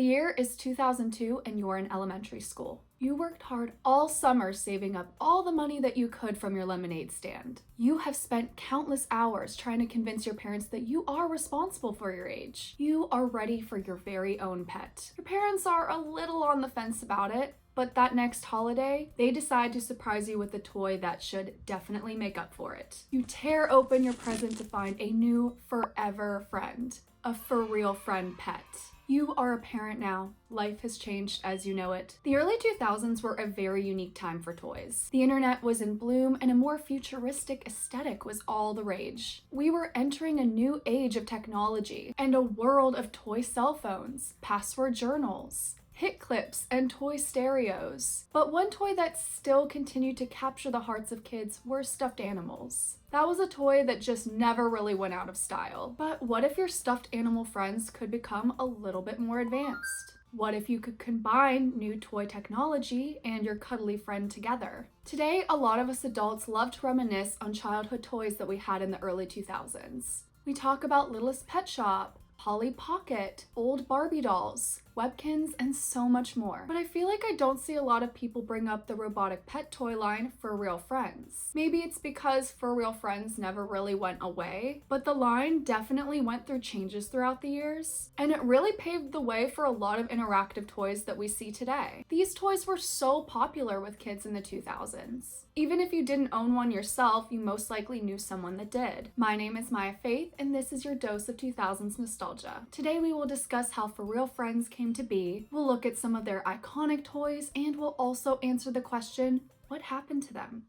The year is 2002 and you're in elementary school. You worked hard all summer saving up all the money that you could from your lemonade stand. You have spent countless hours trying to convince your parents that you are responsible for your age. You are ready for your very own pet. Your parents are a little on the fence about it, but that next holiday, they decide to surprise you with a toy that should definitely make up for it. You tear open your present to find a new forever friend, a FurReal Friend pet. You are a parent now. Life has changed as you know it. The early 2000s were a very unique time for toys. The internet was in bloom and a more futuristic aesthetic was all the rage. We were entering a new age of technology and a world of toy cell phones, password journals, hit clips, and toy stereos. But one toy that still continued to capture the hearts of kids were stuffed animals. That was a toy that just never really went out of style. But what if your stuffed animal friends could become a little bit more advanced? What if you could combine new toy technology and your cuddly friend together? Today, a lot of us adults love to reminisce on childhood toys that we had in the early 2000s. We talk about Littlest Pet Shop, Polly Pocket, old Barbie dolls, Webkins, and so much more. But I feel like I don't see a lot of people bring up the Robotic Pet toy line FurReal Friends. Maybe it's because FurReal Friends never really went away, but the line definitely went through changes throughout the years, and it really paved the way for a lot of interactive toys that we see today. These toys were so popular with kids in the 2000s. Even if you didn't own one yourself, you most likely knew someone that did. My name is Maya Faith, and this is your dose of 2000s nostalgia. Today we will discuss how FurReal Friends came to be, we'll look at some of their iconic toys, and we'll also answer the question, what happened to them?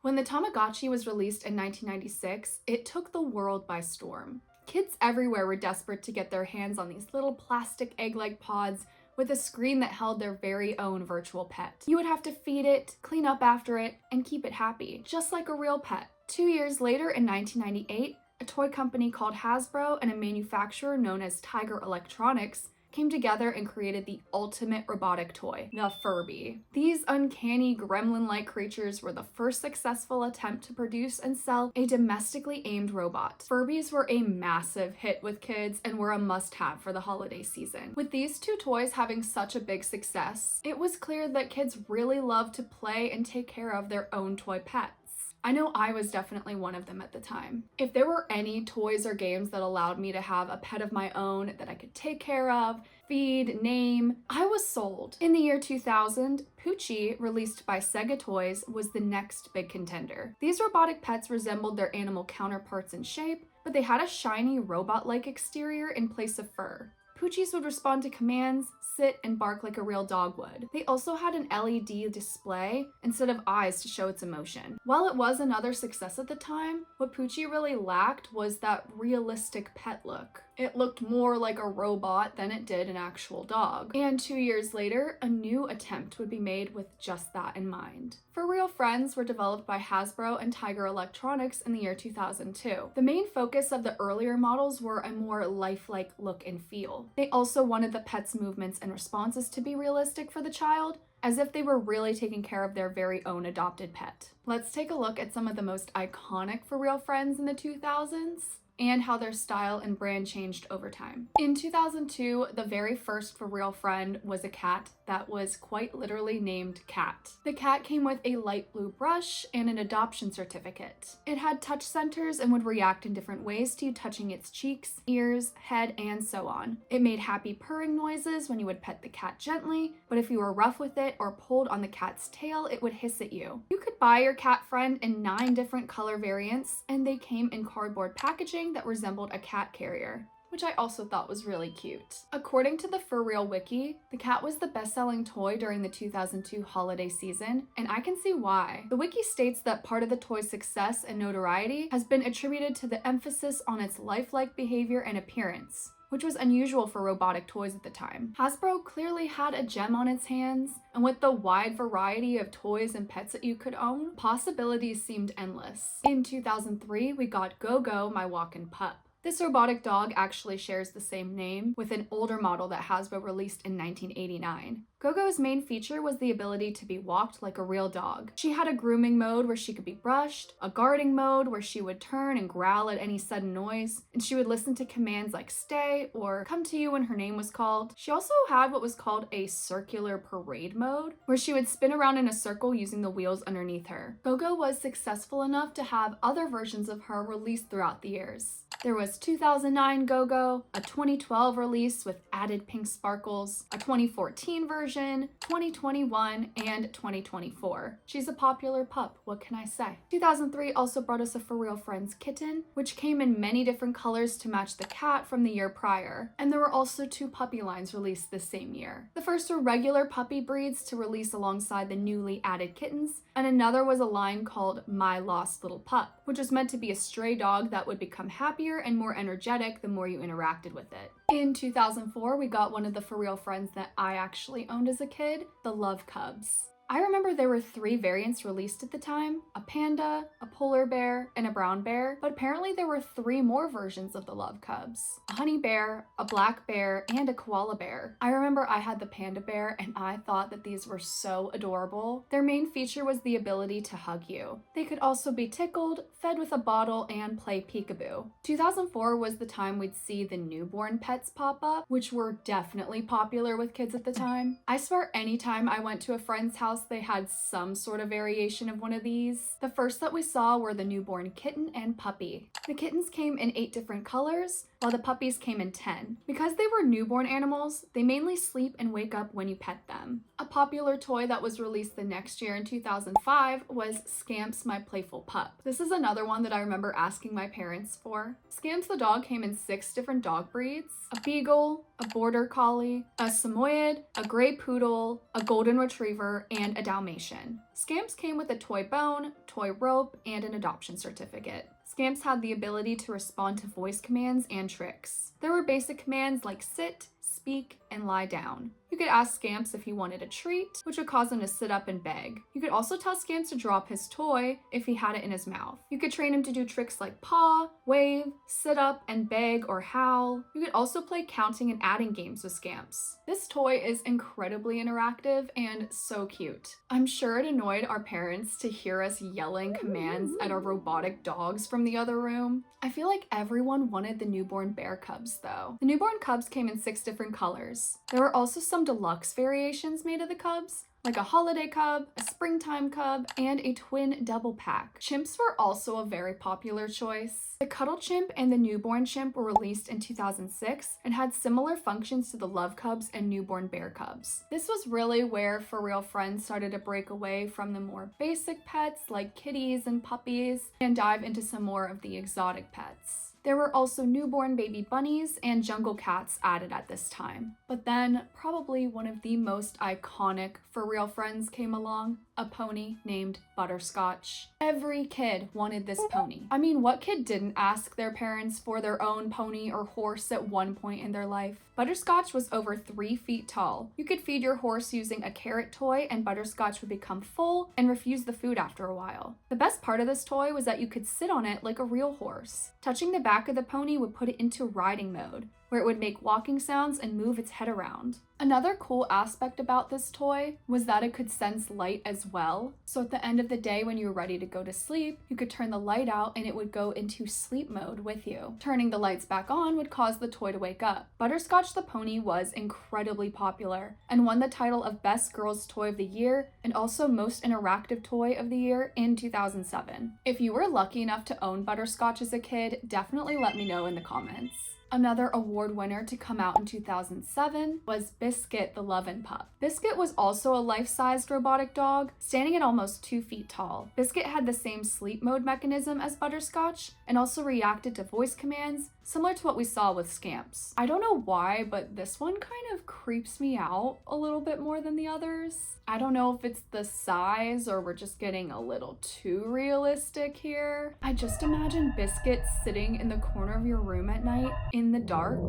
When the Tamagotchi was released in 1996, it took the world by storm. Kids everywhere were desperate to get their hands on these little plastic egg-like pods with a screen that held their very own virtual pet. You would have to feed it, clean up after it, and keep it happy, just like a real pet. 2 years later, in 1998, a toy company called Hasbro and a manufacturer known as Tiger Electronics came together and created the ultimate robotic toy, the Furby. These uncanny gremlin-like creatures were the first successful attempt to produce and sell a domestically aimed robot. Furbies were a massive hit with kids and were a must-have for the holiday season. With these two toys having such a big success, it was clear that kids really loved to play and take care of their own toy pets. I know I was definitely one of them at the time. If there were any toys or games that allowed me to have a pet of my own that I could take care of, feed, name, I was sold. In the year 2000, Poo-Chi, released by Sega Toys, was the next big contender. These robotic pets resembled their animal counterparts in shape, but they had a shiny robot-like exterior in place of fur. Poo-Chis would respond to commands, sit, and bark like a real dog would. They also had an LED display instead of eyes to show its emotion. While it was another success at the time, what Poo-Chi really lacked was that realistic pet look. It looked more like a robot than it did an actual dog. And 2 years later, a new attempt would be made with just that in mind. FurReal Friends were developed by Hasbro and Tiger Electronics in the year 2002. The main focus of the earlier models were a more lifelike look and feel. They also wanted the pet's movements and responses to be realistic for the child, as if they were really taking care of their very own adopted pet. Let's take a look at some of the most iconic FurReal Friends in the 2000s. And how their style and brand changed over time. In 2002, the very first FurReal Friend was a cat that was quite literally named Cat. The cat came with a light blue brush and an adoption certificate. It had touch sensors and would react in different ways to you touching its cheeks, ears, head, and so on. It made happy purring noises when you would pet the cat gently, but if you were rough with it or pulled on the cat's tail, it would hiss at you. You could buy your cat friend in 9 different color variants, and they came in cardboard packaging that resembled a cat carrier, which I also thought was really cute. According to the FurReal Wiki, the cat was the best-selling toy during the 2002 holiday season, and I can see why. The wiki states that part of the toy's success and notoriety has been attributed to the emphasis on its lifelike behavior and appearance, which was unusual for robotic toys at the time. Hasbro clearly had a gem on its hands, and with the wide variety of toys and pets that you could own, possibilities seemed endless. In 2003, we got Go-Go, My Walkin' Pup. This robotic dog actually shares the same name with an older model that has been released in 1989. Gogo's main feature was the ability to be walked like a real dog. She had a grooming mode where she could be brushed, a guarding mode where she would turn and growl at any sudden noise, and she would listen to commands like stay or come to you when her name was called. She also had what was called a circular parade mode, where she would spin around in a circle using the wheels underneath her. Gogo was successful enough to have other versions of her released throughout the years. There was 2009 Gogo, a 2012 release with added pink sparkles, a 2014 version, 2021, and 2024. She's a popular pup, what can I say? 2003 also brought us a FurReal Friends kitten, which came in many different colors to match the cat from the year prior. And there were also 2 puppy lines released this same year. The first were regular puppy breeds to release alongside the newly added kittens, and another was a line called My Lost Little Pup, which was meant to be a stray dog that would become happier and more energetic the more you interacted with it. In 2004, we got one of the FurReal Friends that I actually owned as a kid, the Love Cubs. I remember there were 3 variants released at the time, a panda, a polar bear, and a brown bear, but apparently there were 3 more versions of the Love Cubs. A honey bear, a black bear, and a koala bear. I remember I had the panda bear and I thought that these were so adorable. Their main feature was the ability to hug you. They could also be tickled, fed with a bottle, and play peekaboo. 2004 was the time we'd see the newborn pets pop up, which were definitely popular with kids at the time. I swear anytime I went to a friend's house, they had some sort of variation of one of these. The first that we saw were the newborn kitten and puppy. The kittens came in 8 different colors, while the puppies came in 10. Because they were newborn animals, they mainly sleep and wake up when you pet them. A popular toy that was released the next year in 2005 was Scamps My Playful Pup. This is another one that I remember asking my parents for. Scamps the dog came in 6 different dog breeds: a beagle, a border collie, a Samoyed, a gray poodle, a golden retriever, and a Dalmatian. Scamps came with a toy bone, toy rope, and an adoption certificate. Scamps had the ability to respond to voice commands and tricks. There were basic commands like sit, speak, and lie down. You could ask Scamps if he wanted a treat, which would cause him to sit up and beg. You could also tell Scamps to drop his toy if he had it in his mouth. You could train him to do tricks like paw, wave, sit up, and beg or howl. You could also play counting and adding games with Scamps. This toy is incredibly interactive and so cute. I'm sure it annoyed our parents to hear us yelling commands at our robotic dogs from the other room. I feel like everyone wanted the newborn bear cubs though. The newborn cubs came in 6 different colors. There were also some deluxe variations made of the cubs, like a holiday cub, a springtime cub, and a twin double pack. Chimps were also a very popular choice. The cuddle chimp and the newborn chimp were released in 2006 and had similar functions to the love cubs and newborn bear cubs. This was really where FurReal Friends started to break away from the more basic pets like kitties and puppies and dive into some more of the exotic pets. There were also newborn baby bunnies and jungle cats added at this time. But then, probably one of the most iconic FurReal Friends came along, a pony named Butterscotch. Every kid wanted this pony. I mean, what kid didn't ask their parents for their own pony or horse at one point in their life? Butterscotch was over 3 feet tall. You could feed your horse using a carrot toy and Butterscotch would become full and refuse the food after a while. The best part of this toy was that you could sit on it like a real horse. Touching the back of the pony would put it into riding mode, where it would make walking sounds and move its head around. Another cool aspect about this toy was that it could sense light as well. So at the end of the day when you were ready to go to sleep, you could turn the light out and it would go into sleep mode with you. Turning the lights back on would cause the toy to wake up. Butterscotch the Pony was incredibly popular and won the title of Best Girls Toy of the Year and also Most Interactive Toy of the Year in 2007. If you were lucky enough to own Butterscotch as a kid, definitely let me know in the comments. Another award winner to come out in 2007 was Biscuit the Lovin' Pup. Biscuit was also a life-sized robotic dog, standing at almost 2 feet tall. Biscuit had the same sleep mode mechanism as Butterscotch and also reacted to voice commands, similar to what we saw with Scamps. I don't know why, but this one kind of creeps me out a little bit more than the others. I don't know if it's the size or we're just getting a little too realistic here. I just imagine Biscuit sitting in the corner of your room at night in the dark,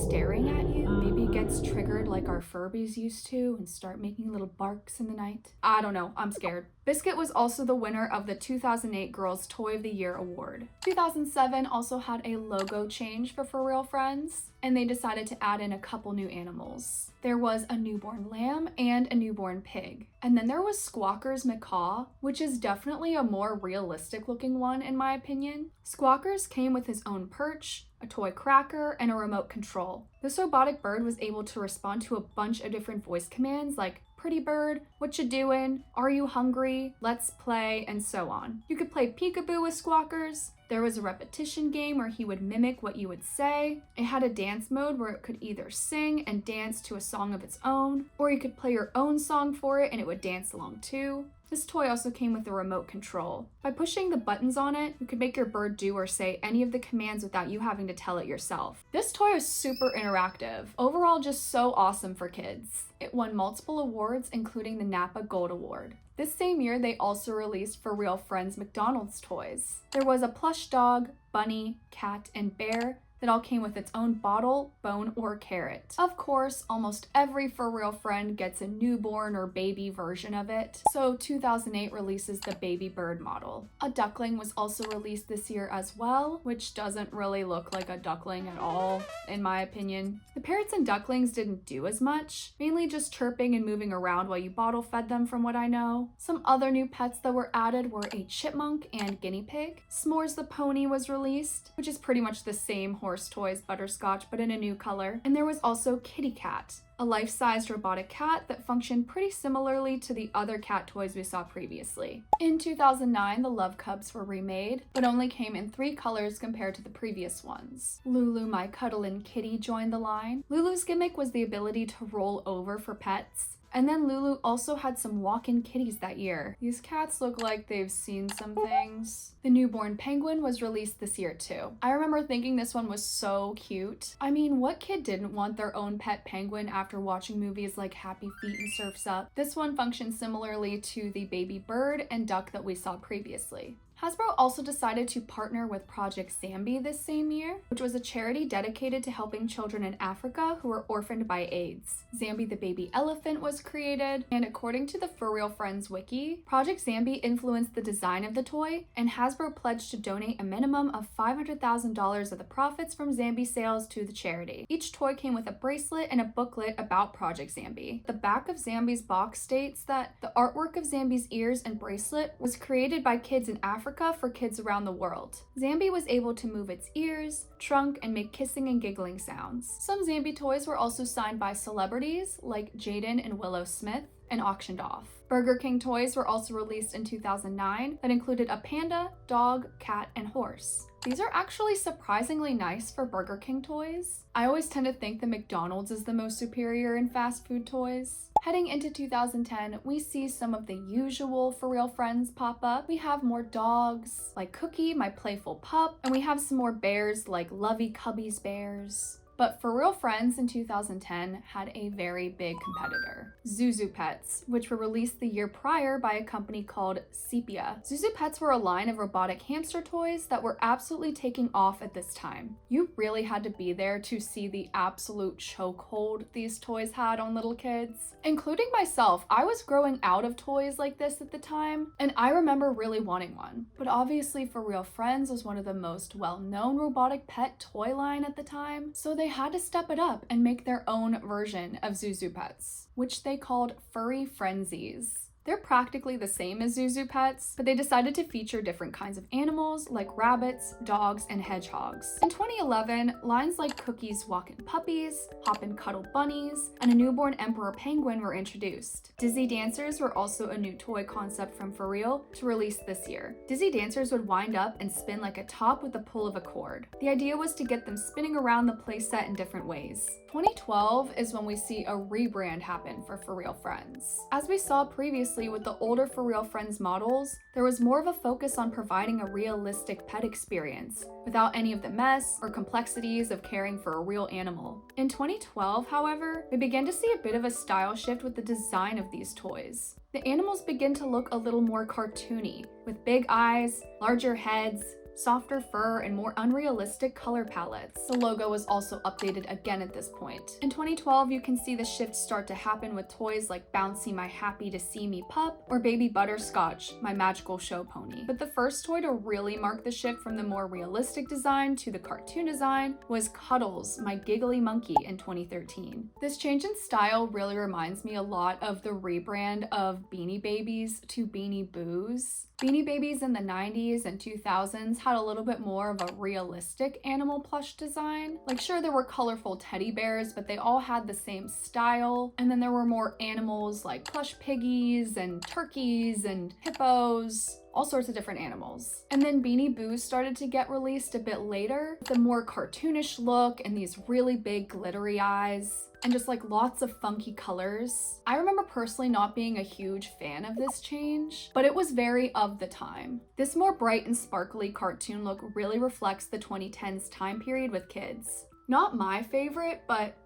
staring at you. Maybe it gets triggered like our Furbies used to and start making little barks in the night. I don't know, I'm scared. Biscuit was also the winner of the 2008 Girls' Toy of the Year award. 2007 also had a logo change for FurReal Friends, and they decided to add in a couple new animals. There was a newborn lamb and a newborn pig. And then there was Squawker's Macaw, which is definitely a more realistic looking one in my opinion. Squawker's came with his own perch, a toy cracker, and a remote control. This robotic bird was able to respond to a bunch of different voice commands like pretty bird, what you doing, are you hungry, let's play, and so on. You could play peekaboo with Squawkers. There was a repetition game where he would mimic what you would say. It had a dance mode where it could either sing and dance to a song of its own, or you could play your own song for it and it would dance along too. This toy also came with a remote control. By pushing the buttons on it, you could make your bird do or say any of the commands without you having to tell it yourself. This toy is super interactive. Overall, just so awesome for kids. It won multiple awards, including the Napa Gold Award. This same year, they also released FurReal Friends McDonald's toys. There was a plush dog, bunny, cat, and bear that all came with its own bottle, bone, or carrot. Of course, almost every FurReal friend gets a newborn or baby version of it, so 2008 releases the baby bird model. A duckling was also released this year as well, which doesn't really look like a duckling at all, in my opinion. The parrots and ducklings didn't do as much, mainly just chirping and moving around while you bottle fed them from what I know. Some other new pets that were added were a chipmunk and guinea pig. S'mores the pony was released, which is pretty much the same horse toy as Butterscotch but in a new color. And there was also Kitty Cat, a life-sized robotic cat that functioned pretty similarly to the other cat toys we saw previously. In 2009, the Love Cubs were remade, but only came in 3 colors compared to the previous ones. Lulu, my cuddlin' kitty, joined the line. Lulu's gimmick was the ability to roll over for pets. And then Lulu also had some walk-in kitties that year. These cats look like they've seen some things. The newborn penguin was released this year too. I remember thinking this one was so cute. I mean, what kid didn't want their own pet penguin after watching movies like Happy Feet and Surf's Up? This one functions similarly to the baby bird and duck that we saw previously. Hasbro also decided to partner with Project Zambi this same year, which was a charity dedicated to helping children in Africa who were orphaned by AIDS. Zambi the baby elephant was created, and according to the FurReal Friends wiki, Project Zambi influenced the design of the toy, and Hasbro pledged to donate a minimum of $500,000 of the profits from Zambi sales to the charity. Each toy came with a bracelet and a booklet about Project Zambi. The back of Zambi's box states that the artwork of Zambi's ears and bracelet was created by kids in Africa for kids around the world. Zambi was able to move its ears, trunk, and make kissing and giggling sounds. Some Zambi toys were also signed by celebrities like Jaden and Willow Smith and auctioned off. Burger King toys were also released in 2009 that included a panda, dog, cat, and horse. These are actually surprisingly nice for Burger King toys. I always tend to think that McDonald's is the most superior in fast food toys. Heading into 2010, we see some of the usual FurReal Friends pop up. We have more dogs, like Cookie, my playful pup, and we have some more bears like Lovey Cubby's bears. But FurReal Friends in 2010 had a very big competitor, Zuzu Pets, which were released the year prior by a company called Sepia. Zuzu Pets were a line of robotic hamster toys that were absolutely taking off at this time. You really had to be there to see the absolute chokehold these toys had on little kids. Including myself, I was growing out of toys like this at the time, and I remember really wanting one. But obviously FurReal Friends was one of the most well-known robotic pet toy line at the time, so they had to step it up and make their own version of Zuzu Pets, which they called Furry Frenzies. They're practically the same as Zuzu Pets, but they decided to feature different kinds of animals like rabbits, dogs, and hedgehogs. In 2011, lines like Cookie's Walkin' Puppies, Hoppin' Cuddle Bunnies, and a newborn Emperor Penguin were introduced. Dizzy Dancers were also a new toy concept from FurReal to release this year. Dizzy Dancers would wind up and spin like a top with the pull of a cord. The idea was to get them spinning around the playset in different ways. 2012 is when we see a rebrand happen for FurReal Friends. As we saw previously with the older FurReal Friends models, there was more of a focus on providing a realistic pet experience, without any of the mess or complexities of caring for a real animal. In 2012, however, we began to see a bit of a style shift with the design of these toys. The animals begin to look a little more cartoony, with big eyes, larger heads, softer fur, and more unrealistic color palettes. The logo was also updated again at this point. In 2012, you can see the shift start to happen with toys like Bouncy My Happy to See Me Pup or Baby Butterscotch, My Magical Show Pony. But the first toy to really mark the shift from the more realistic design to the cartoon design was Cuddles, My Giggly Monkey in 2013. This change in style really reminds me a lot of the rebrand of Beanie Babies to Beanie Boos. Beanie Babies in the 90s and 2000s had a little bit more of a realistic animal plush design. Like, sure, there were colorful teddy bears, but they all had the same style. And then there were more animals like plush piggies and turkeys and hippos, all sorts of different animals. And then Beanie Boos started to get released a bit later, with a more cartoonish look and these really big glittery eyes, and just like lots of funky colors. I remember personally not being a huge fan of this change, but it was very of the time. This more bright and sparkly cartoon look really reflects the 2010s time period with kids. Not my favorite, but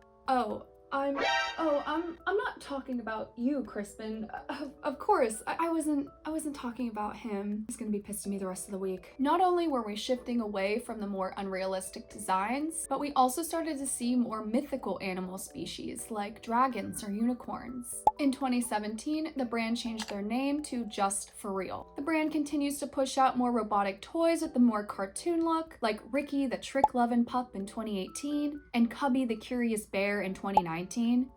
I'm not talking about you, Crispin. Of course, I wasn't talking about him. He's gonna be pissed at me the rest of the week. Not only were we shifting away from the more unrealistic designs, but we also started to see more mythical animal species like dragons or unicorns. In 2017, the brand changed their name to just FurReal. The brand continues to push out more robotic toys with the more cartoon look, like Ricky the Trick-Lovin' Pup in 2018 and Cubby the Curious Bear in 2019.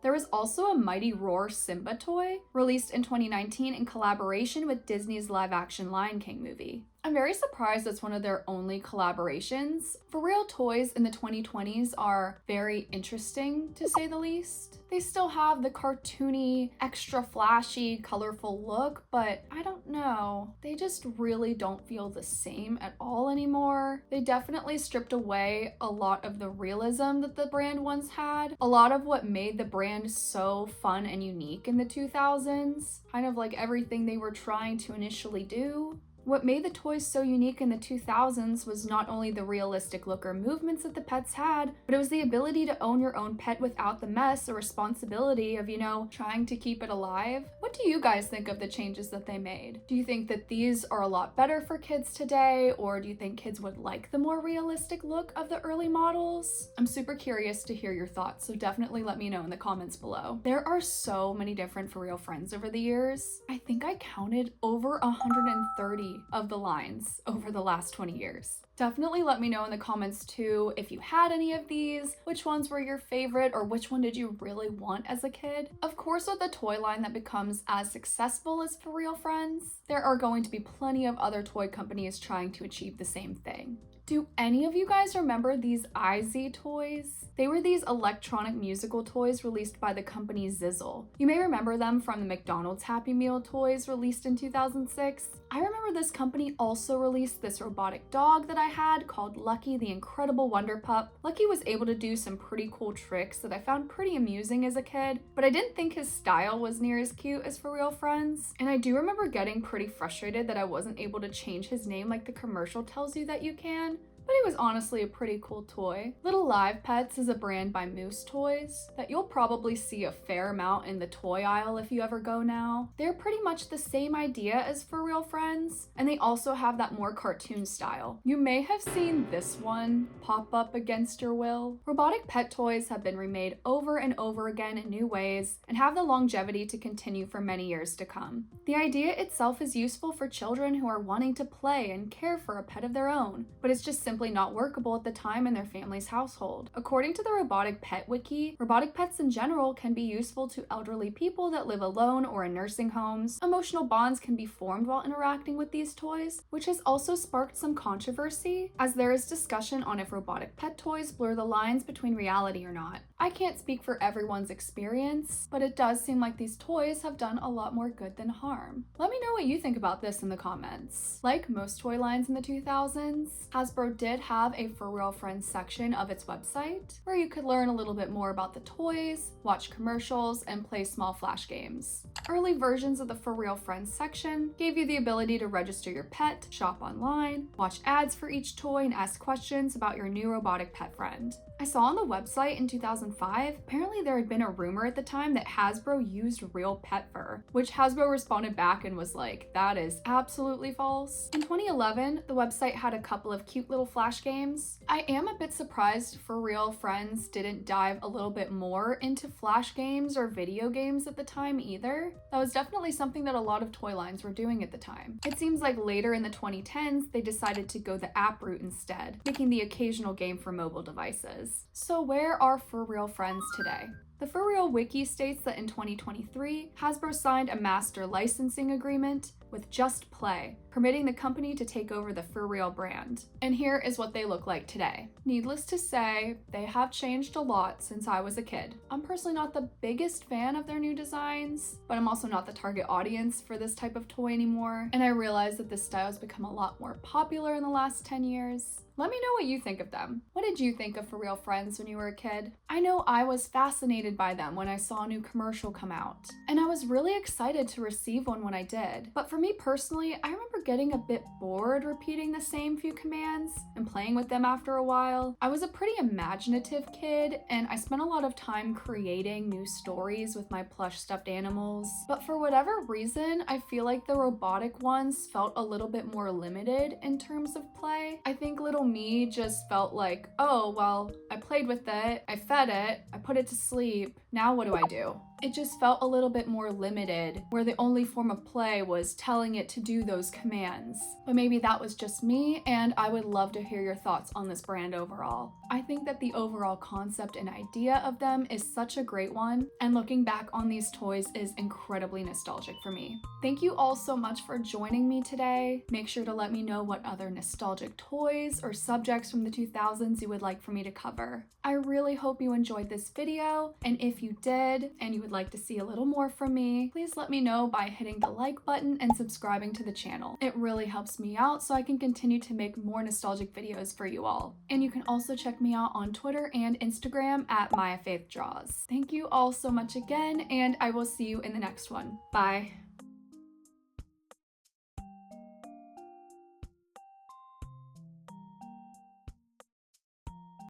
There was also a Mighty Roar Simba toy released in 2019 in collaboration with Disney's live-action Lion King movie. I'm very surprised that's one of their only collaborations. FurReal toys in the 2020s are very interesting, to say the least. They still have the cartoony, extra flashy, colorful look, but I don't know. They just really don't feel the same at all anymore. They definitely stripped away a lot of the realism that the brand once had. A lot of what made the brand so fun and unique in the 2000s. Kind of like everything they were trying to initially do. What made the toys so unique in the 2000s was not only the realistic look or movements that the pets had, but it was the ability to own your own pet without the mess or responsibility of, trying to keep it alive. What do you guys think of the changes that they made? Do you think that these are a lot better for kids today, or do you think kids would like the more realistic look of the early models? I'm super curious to hear your thoughts, so definitely let me know in the comments below. There are so many different FurReal Friends over the years. I think I counted over 130 of the lines over the last 20 years. Definitely let me know in the comments too if you had any of these, which ones were your favorite, or which one did you really want as a kid. Of course, with a toy line that becomes as successful as FurReal Friends, there are going to be plenty of other toy companies trying to achieve the same thing. Do any of you guys remember these IZ toys? They were these electronic musical toys released by the company Zizzle. You may remember them from the McDonald's Happy Meal toys released in 2006. I remember this company also released this robotic dog that I had called Lucky the Incredible Wonder Pup. Lucky was able to do some pretty cool tricks that I found pretty amusing as a kid, but I didn't think his style was near as cute as FurReal Friends. And I do remember getting pretty frustrated that I wasn't able to change his name like the commercial tells you that you can. But it was honestly a pretty cool toy. Little Live Pets is a brand by Moose Toys that you'll probably see a fair amount in the toy aisle if you ever go now. They're pretty much the same idea as FurReal Friends, and they also have that more cartoon style. You may have seen this one pop up against your will. Robotic pet toys have been remade over and over again in new ways and have the longevity to continue for many years to come. The idea itself is useful for children who are wanting to play and care for a pet of their own, but it's just simply not workable at the time in their family's household. According to the Robotic Pet Wiki, robotic pets in general can be useful to elderly people that live alone or in nursing homes. Emotional bonds can be formed while interacting with these toys, which has also sparked some controversy, as there is discussion on if robotic pet toys blur the lines between reality or not. I can't speak for everyone's experience, but it does seem like these toys have done a lot more good than harm. Let me know what you think about this in the comments. Like most toy lines in the 2000s, Hasbro did have a FurReal Friends section of its website where you could learn a little bit more about the toys, watch commercials, and play small flash games. Early versions of the FurReal Friends section gave you the ability to register your pet, shop online, watch ads for each toy, and ask questions about your new robotic pet friend. I saw on the website in 2005, apparently there had been a rumor at the time that Hasbro used real pet fur, which Hasbro responded back and was like, that is absolutely false. In 2011, the website had a couple of cute little flash games. I am a bit surprised FurReal Friends didn't dive a little bit more into flash games or video games at the time either. That was definitely something that a lot of toy lines were doing at the time. It seems like later in the 2010s, they decided to go the app route instead, making the occasional game for mobile devices. So where are FurReal Friends today? The FurReal Wiki states that in 2023, Hasbro signed a master licensing agreement with Just Play, permitting the company to take over the FurReal brand. And here is what they look like today. Needless to say, they have changed a lot since I was a kid. I'm personally not the biggest fan of their new designs, but I'm also not the target audience for this type of toy anymore. And I realize that this style has become a lot more popular in the last 10 years. Let me know what you think of them. What did you think of FurReal Friends when you were a kid? I know I was fascinated by them when I saw a new commercial come out, and I was really excited to receive one when I did. But for me personally, I remember getting a bit bored repeating the same few commands and playing with them after a while. I was a pretty imaginative kid, and I spent a lot of time creating new stories with my plush stuffed animals. But for whatever reason, I feel like the robotic ones felt a little bit more limited in terms of play. I think little me just felt like, oh, well, I played with it, I fed it, I put it to sleep, now what do I do? It just felt a little bit more limited, where the only form of play was telling it to do those commands. But maybe that was just me, and I would love to hear your thoughts on this brand overall. I think that the overall concept and idea of them is such a great one, and looking back on these toys is incredibly nostalgic for me. Thank you all so much for joining me today. Make sure to let me know what other nostalgic toys or subjects from the 2000s you would like for me to cover. I really hope you enjoyed this video, and if you did, and you would like to see a little more from me, please let me know by hitting the like button and subscribing to the channel. It really helps me out so I can continue to make more nostalgic videos for you all. And you can also check me out on Twitter and Instagram at MayaFaithDraws. Thank you all so much again, and I will see you in the next one. Bye.